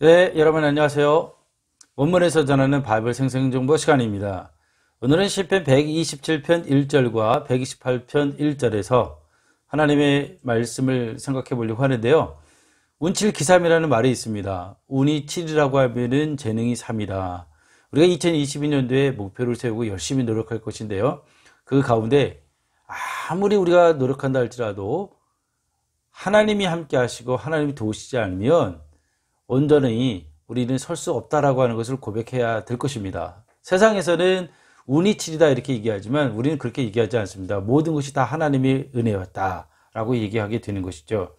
네, 여러분 안녕하세요. 원문에서 전하는 바이블 생생정보 시간입니다. 오늘은 시편 127편 1절과 128편 1절에서 하나님의 말씀을 생각해 보려고 하는데요. 운칠기삼이라는 말이 있습니다. 운이 7이라고 하면은 재능이 3이다. 우리가 2022년도에 목표를 세우고 열심히 노력할 것인데요. 그 가운데 아무리 우리가 노력한다 할지라도 하나님이 함께 하시고 하나님이 도우시지 않으면 온전히 우리는 설 수 없다라고 하는 것을 고백해야 될 것입니다. 세상에서는 운이 7이다 이렇게 얘기하지만 우리는 그렇게 얘기하지 않습니다. 모든 것이 다 하나님의 은혜였다라고 얘기하게 되는 것이죠.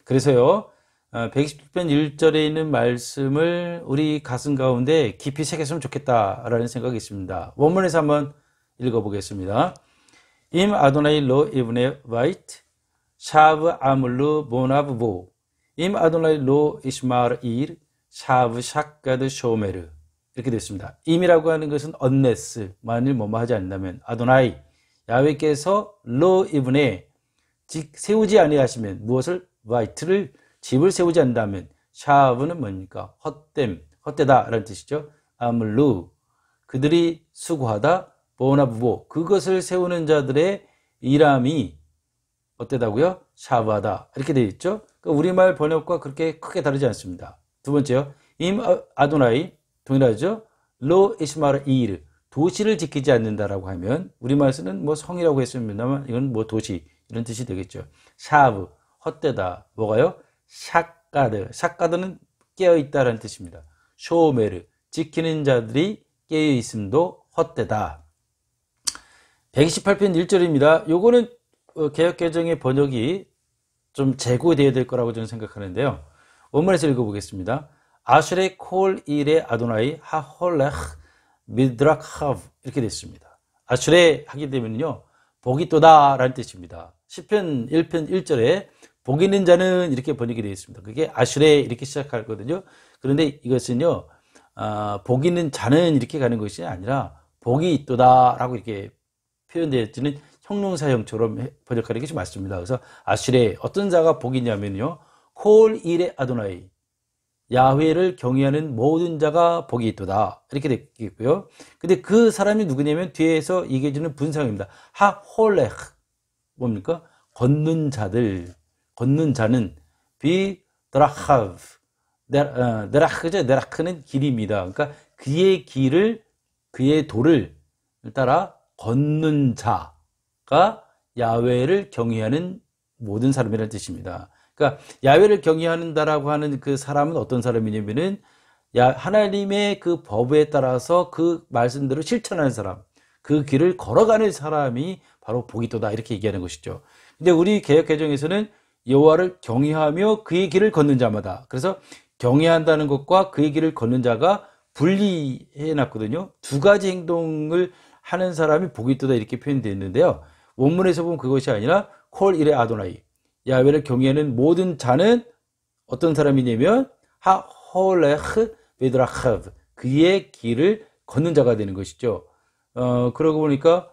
그래서요, 127편 1절에 있는 말씀을 우리 가슴 가운데 깊이 새겼으면 좋겠다라는 생각이 있습니다. 원문에서 한번 읽어보겠습니다. 임 아도나이 로 이브네 와이트 샤브 아물루 모나브보 임 아도나이 로 이스마일 샤브 샤카드 쇼메르 이렇게 됐습니다. 임이라고 하는 것은 언레스 만일 뭐뭐 하지 않는다면 아도나이 야훼께서 로 이브네 즉 세우지 아니하시면 무엇을 와이트를 집을 세우지 않는다면 샤브는 뭡니까? 헛됨 헛되다 라는 뜻이죠. 아물루 그들이 수고하다 보나부보 그것을 세우는 자들의 일함이 어때다고요? 샤브하다 이렇게 되어 있죠. 그러니까 우리말 번역과 그렇게 크게 다르지 않습니다. 두 번째요. 임 아도나이 동일하죠. 로 이스마일 도시를 지키지 않는다라고 하면 우리말 쓰는 뭐 성이라고 했습니다만 이건 뭐 도시 이런 뜻이 되겠죠. 샤브 헛되다 뭐가요? 샤카드 샤카드는 깨어있다라는 뜻입니다. 쇼메르 지키는 자들이 깨어있음도 헛되다. 128편 1절입니다. 요거는 개역개정의 번역이 좀 재고되어야 될 거라고 저는 생각하는데요. 원문에서 읽어보겠습니다. 아슐의 콜 일의 아도나이 하홀렉 미드락하브 이렇게 됐습니다. 아슐의 하게 되면요 복이 또다 라는 뜻입니다. 시편 1편 1절에 복 있는 자는 이렇게 번역이 되어 있습니다. 그게 아슐의 이렇게 시작하거든요. 그런데 이것은요 복 있는 자는 이렇게 가는 것이 아니라 복이 있도다 라고 이렇게 표현되어지는 형용사형처럼 번역하는 게 좀 맞습니다. 그래서 아슐의 어떤 자가 복이 있냐면요 콜 일의 아도나이 야훼를 경외하는 모든 자가 복이 있도다 이렇게 되겠고요. 근데 그 사람이 누구냐면 뒤에서 얘기해주는 분상입니다. 하홀렉 뭡니까? 걷는 자들 걷는 자는 비드라하브 데라크죠. 데라크는 길입니다. 그러니까 그의 길을 그의 도를 따라 걷는 자가 야훼를 경외하는 모든 사람이라는 뜻입니다. 그러니까 야훼를 경외한다라고 하는 그 사람은 어떤 사람이냐면은 하나님의 그 법에 따라서 그 말씀대로 실천하는 사람, 그 길을 걸어가는 사람이 바로 복이 있도다 이렇게 얘기하는 것이죠. 근데 우리 개역개정에서는 여호와를 경외하며 그의 길을 걷는 자마다 그래서 경외한다는 것과 그의 길을 걷는 자가 분리해 놨거든요. 두 가지 행동을 하는 사람이 복이 있도다 이렇게 표현되어 있는데요. 원문에서 보면 그것이 아니라 콜 일의 아도나이 야훼를 경외하는 모든 자는 어떤 사람이냐면 하홀레흐 베드라하브 그의 길을 걷는 자가 되는 것이죠. 그러고 보니까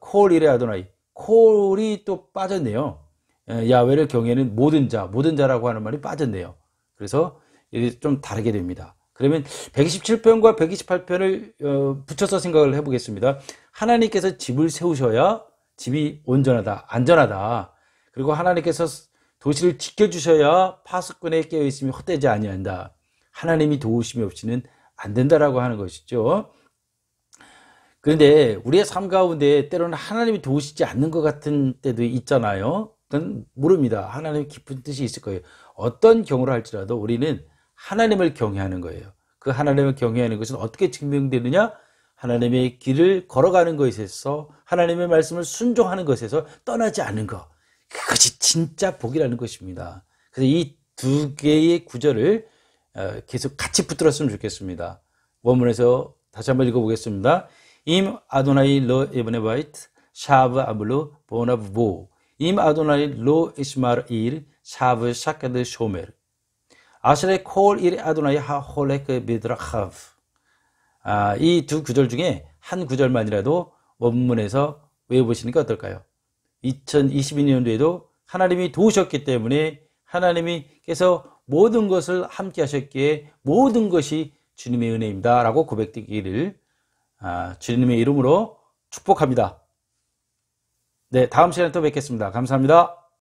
콜 일의 아도나이 콜이 또 빠졌네요. 야훼를 경외하는 모든 자라고 하는 말이 빠졌네요. 그래서 이게 좀 다르게 됩니다. 그러면 127편과 128편을 붙여서 생각을 해보겠습니다. 하나님께서 집을 세우셔야 집이 온전하다, 안전하다. 그리고 하나님께서 도시를 지켜주셔야 파수꾼에 깨어있으면 헛되지 아니한다. 하나님이 도우심이 없이는 안 된다라고 하는 것이죠. 그런데 우리의 삶 가운데 때로는 하나님이 도우시지 않는 것 같은 때도 있잖아요. 그건 모릅니다. 하나님의 깊은 뜻이 있을 거예요. 어떤 경우를 할지라도 우리는 하나님을 경외하는 거예요. 그 하나님을 경외하는 것은 어떻게 증명되느냐? 하나님의 길을 걸어가는 것에서 하나님의 말씀을 순종하는 것에서 떠나지 않는 것. 그것이 진짜 복이라는 것입니다. 그래서 이 두 개의 구절을 계속 같이 붙들었으면 좋겠습니다. 원문에서 다시 한번 읽어보겠습니다. 임 아도나이 로 이브네 바이트 샤브 아블루 보나브보 임 아도나이 로 이스마일 샤브 샤카드 쇼메르 아슬의 콜 일 아도나이 하홀레크 미드라하브 이 두 구절 중에 한 구절만이라도 원문에서 외워보시는 게 어떨까요? 2022년도에도 하나님이 도우셨기 때문에 하나님께서 모든 것을 함께 하셨기에 모든 것이 주님의 은혜입니다 라고 고백되기를 주님의 이름으로 축복합니다. 네, 다음 시간에 또 뵙겠습니다. 감사합니다.